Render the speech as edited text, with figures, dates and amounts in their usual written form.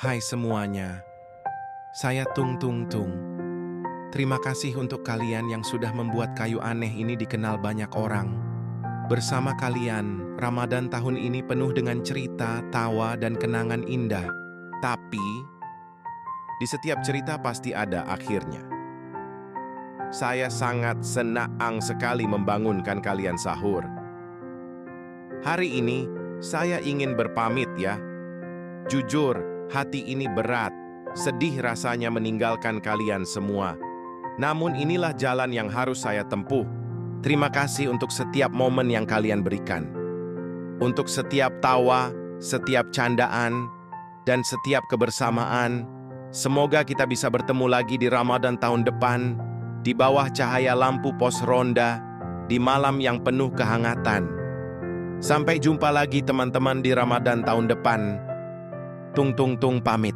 Hai semuanya, saya Tung Tung Tung. Terima kasih untuk kalian yang sudah membuat kayu aneh ini dikenal banyak orang. Bersama kalian, Ramadan tahun ini penuh dengan cerita, tawa, dan kenangan indah. Tapi, di setiap cerita pasti ada akhirnya. Saya sangat senang sekali membangunkan kalian sahur. Hari ini, saya ingin berpamit ya. Jujur, hati ini berat, sedih rasanya meninggalkan kalian semua. Namun inilah jalan yang harus saya tempuh. Terima kasih untuk setiap momen yang kalian berikan. Untuk setiap tawa, setiap candaan, dan setiap kebersamaan. Semoga kita bisa bertemu lagi di Ramadan tahun depan, di bawah cahaya lampu pos ronda, di malam yang penuh kehangatan. Sampai jumpa lagi teman-teman di Ramadan tahun depan. Tung Tung Tung pamit.